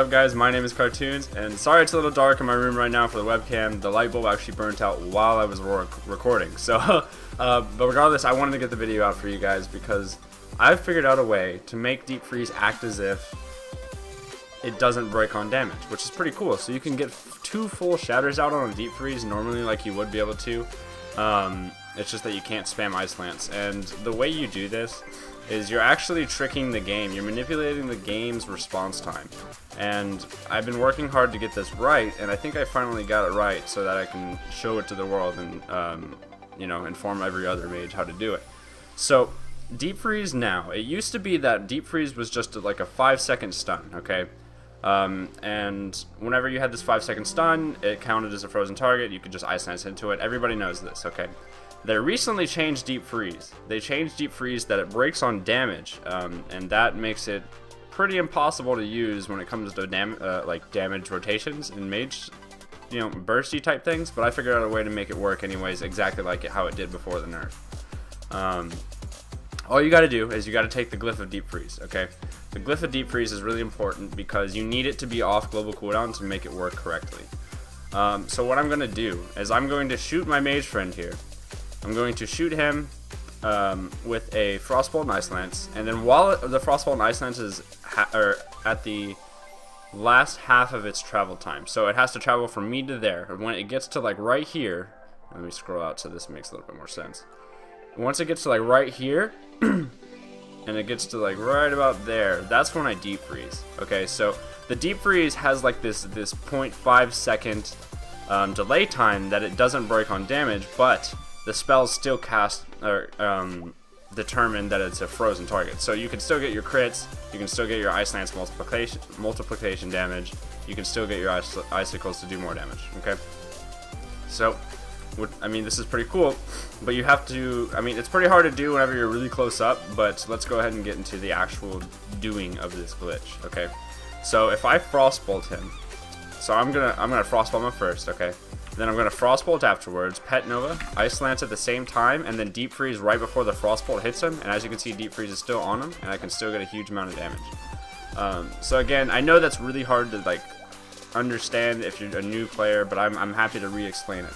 up guys, my name is Cartoons, and sorry it's a little dark in my room right now for the webcam. The light bulb actually burnt out while I was recording, so but regardless, I wanted to get the video out for you guys because I've figured out a way to make Deep Freeze act as if it doesn't break on damage, which is pretty cool. So you can get 2 full shatters out on a Deep Freeze normally like you would be able to. It's just that you can't spam Ice Lance, and the way you do this is you're actually tricking the game. You're manipulating the game's response time, and I've been working hard to get this right, and I think I finally got it right so that I can show it to the world and you know, inform every other mage how to do it. So Deep Freeze now, it used to be that Deep Freeze was just like a 5-second stun, okay? And whenever you had this 5-second stun, it counted as a frozen target. You could just Ice Lance into it. Everybody knows this, okay? They recently changed Deep Freeze. They changed Deep Freeze that it breaks on damage, and that makes it pretty impossible to use when it comes to like damage rotations in Mage, you know, bursty type things. But I figured out a way to make it work anyways, exactly like how it did before the nerf. All you got to do is you got to take the Glyph of Deep Freeze, okay? The Glyph of Deep Freeze is really important because you need it to be off global cooldown to make it work correctly. So what I'm going to do is I'm going to shoot my mage friend here. I'm going to shoot him with a Frostbolt and Ice Lance, and then while the Frostbolt and Ice Lance is at the last half of its travel time, so it has to travel from me to there, and when it gets to like right here, let me scroll out so this makes a little bit more sense. Once it gets to like right here, and it gets to like right about there, that's when I Deep Freeze. Okay, so the Deep Freeze has like this 0.5 second delay time that it doesn't break on damage, but the spells still cast or determine that it's a frozen target. So you can still get your crits, you can still get your Ice Lance multiplication damage, you can still get your icicles to do more damage. Okay, so I mean, this is pretty cool, but you have to, I mean, it's pretty hard to do whenever you're really close up, but let's go ahead and get into the actual doing of this glitch. Okay, so if I Frostbolt him, so I'm gonna Frostbolt him first, okay? Then I'm gonna Frostbolt afterwards, Pet Nova, Ice Lance at the same time, and then Deep Freeze right before the Frostbolt hits him. And as you can see, Deep Freeze is still on him, and I can still get a huge amount of damage. So again, I know that's really hard to like understand if you're a new player, but I'm happy to re-explain it.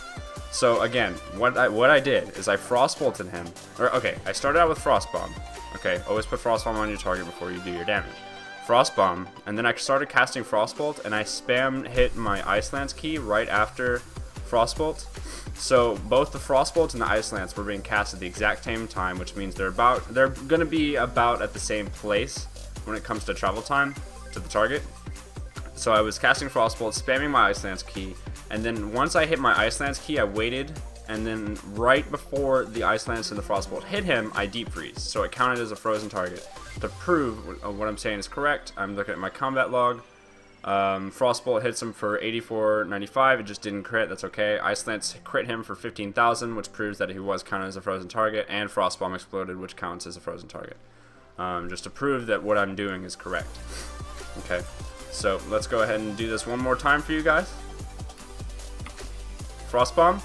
So again, what I did is I Frostbolted him, or okay, I started out with Frost Bomb. Okay, always put Frost Bomb on your target before you do your damage. Frost Bomb, and then I started casting Frostbolt, and I spam hit my Ice Lance key right after Frostbolt. So both the Frostbolt and the Ice Lance were being cast at the exact same time, which means they're going to be about at the same place when it comes to travel time to the target. So I was casting Frostbolt, spamming my Ice Lance key, and then once I hit my Ice Lance key, I waited, and then right before the Ice Lance and the Frostbolt hit him, I Deep Freeze. So it counted as a frozen target. To prove what I'm saying is correct, I'm looking at my combat log. Frostbolt hits him for 8495, it just didn't crit, that's okay. Ice Lance crit him for 15,000, which proves that he was counted as a frozen target, and Frost Bomb exploded, which counts as a frozen target. Just to prove that what I'm doing is correct. Okay, so let's go ahead and do this one more time for you guys. Frost Bomb,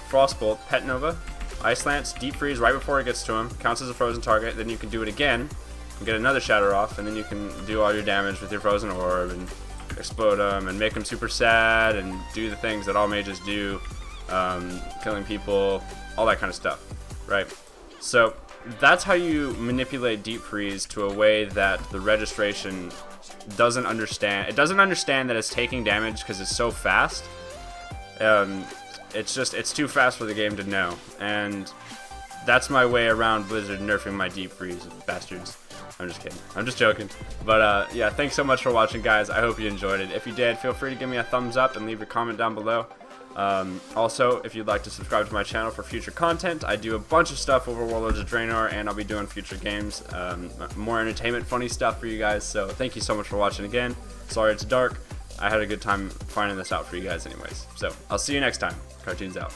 Frostbolt, Pet Nova, Ice Lance, Deep Freeze right before it gets to him, counts as a frozen target, then you can do it again, and get another shatter off, and then you can do all your damage with your frozen orb, and explode them and make them super sad and do the things that all mages do, killing people, all that kind of stuff, right? So that's how you manipulate Deep Freeze to a way that the registration doesn't understand. It doesn't understand that it's taking damage because it's so fast. It's too fast for the game to know, and that's my way around Blizzard nerfing my Deep Freeze, bastards. I'm just kidding. I'm just joking. But yeah, thanks so much for watching, guys. I hope you enjoyed it. If you did, feel free to give me a thumbs up and leave a comment down below. Also, if you'd like to subscribe to my channel for future content, I do a bunch of stuff over Warlords of Draenor, and I'll be doing future games, more entertainment, funny stuff for you guys. So thank you so much for watching again. Sorry it's dark. I had a good time finding this out for you guys anyways. So I'll see you next time. Cartoons out.